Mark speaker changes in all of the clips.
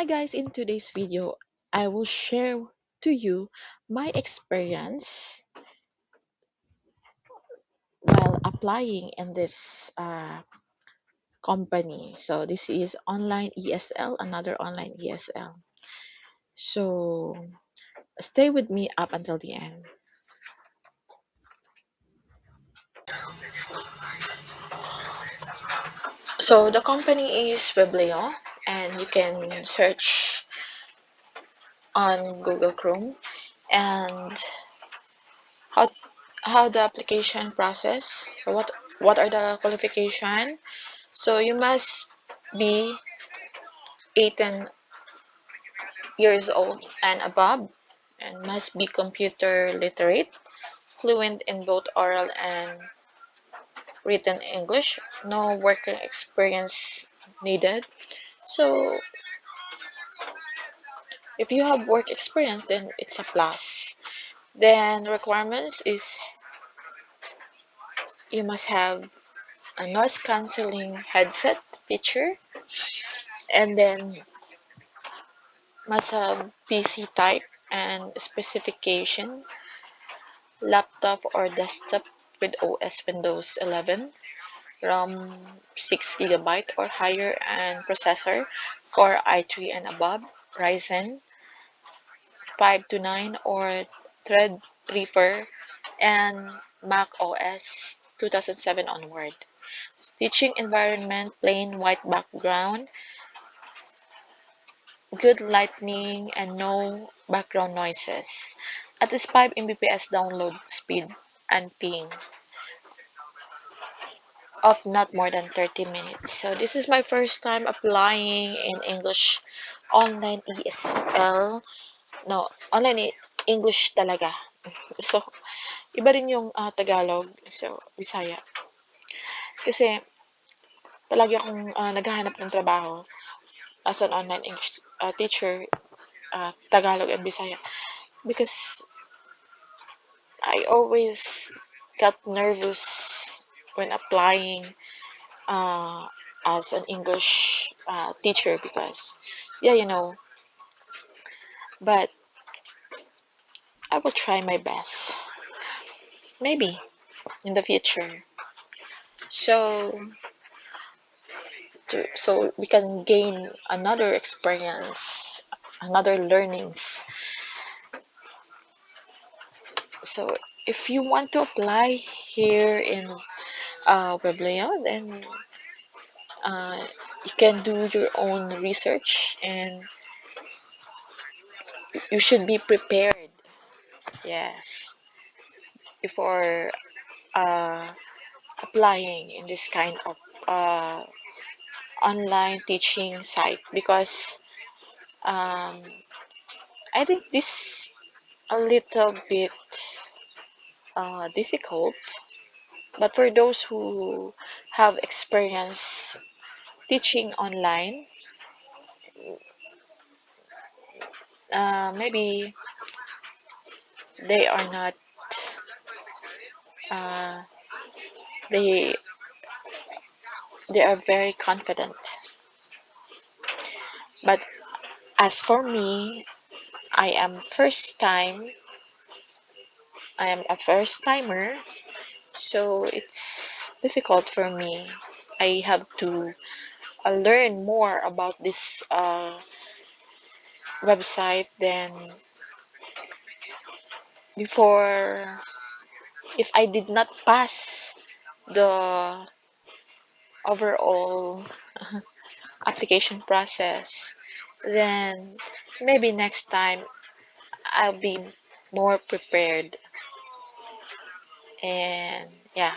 Speaker 1: Hi guys, in today's video, I will share to you my experience while applying in this company. So this is online ESL, another online ESL. So stay with me up until the end. So the company is Webleo, and you can search on Google Chrome and how how the application process. So what are the qualification? So you must be 18 years old and above and must be computer literate, fluent in both oral and written English, no working experience needed. So if you have work experience, then it's a plus. Then requirements is you must have a noise cancelling headset feature, and then must have PC type and specification, laptop or desktop with OS Windows 11, RAM 6 GB or higher, and processor Core i3 and above, Ryzen 5 to 9 or Threadripper, and Mac OS 2007 onward. Teaching environment, plain white background, good lighting, and no background noises. At least 5 Mbps download speed and ping of not more than 30 minutes. So this is my first time applying in English online ESL. No, English talaga. So, iba rin yung Tagalog, so Bisaya. Kasi palagi akong naghahanap ng trabaho as an online English teacher, Tagalog and Bisaya. Because I always got nervous when applying uh, as an English teacher because, yeah, but I will try my best. Maybe in the future. So, so we can gain another experience, another learnings. So, if you want to apply here in Webleo, then uh, you can do your own research and you should be prepared. Yes, before uh, applying in this kind of uh, online teaching site because um, I think this a little bit difficult, but for those who have experience teaching online, maybe they are not uh, they they are very confident. But as for me, I am a first timer, so it's difficult for me. I have to learn more about this website than before. If I did not pass the overall application process, then maybe next time I'll be more prepared. And yeah,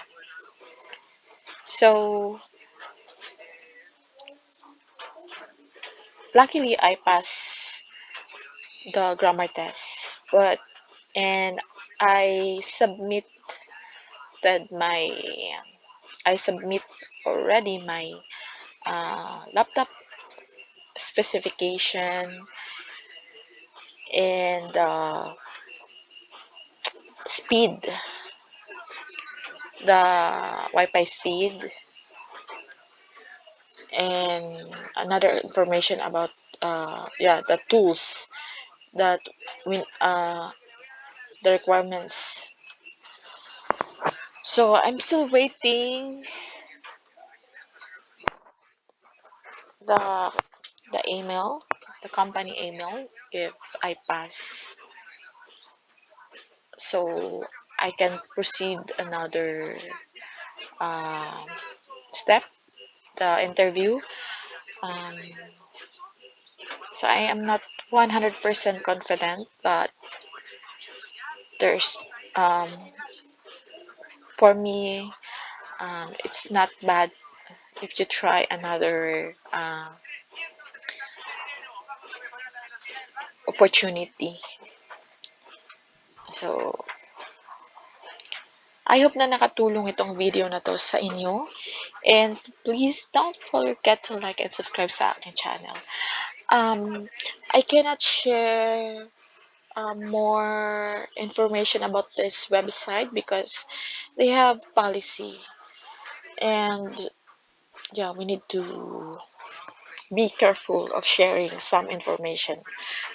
Speaker 1: so luckily I passed the grammar test, but and I submitted my I submit already my laptop specification and speed, the Wi-Fi speed, and another information about yeah, the tools that we the requirements. So I'm still waiting the email, the company email, if I pass, so I can proceed another um, step, the interview. Um, so I am not 100% confident, but there's for me, it's not bad if you try another opportunity. So I hope na nakatulong itong video na to sa inyo. And please don't forget to like and subscribe sa aking channel. Um, I cannot share more information about this website because they have policy, and yeah, we need to be careful of sharing some information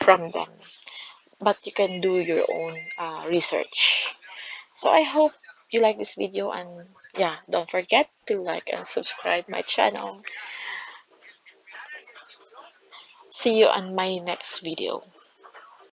Speaker 1: from them, but you can do your own research. So I hope you like this video, and yeah, don't forget to like and subscribe my channel. See you on my next video.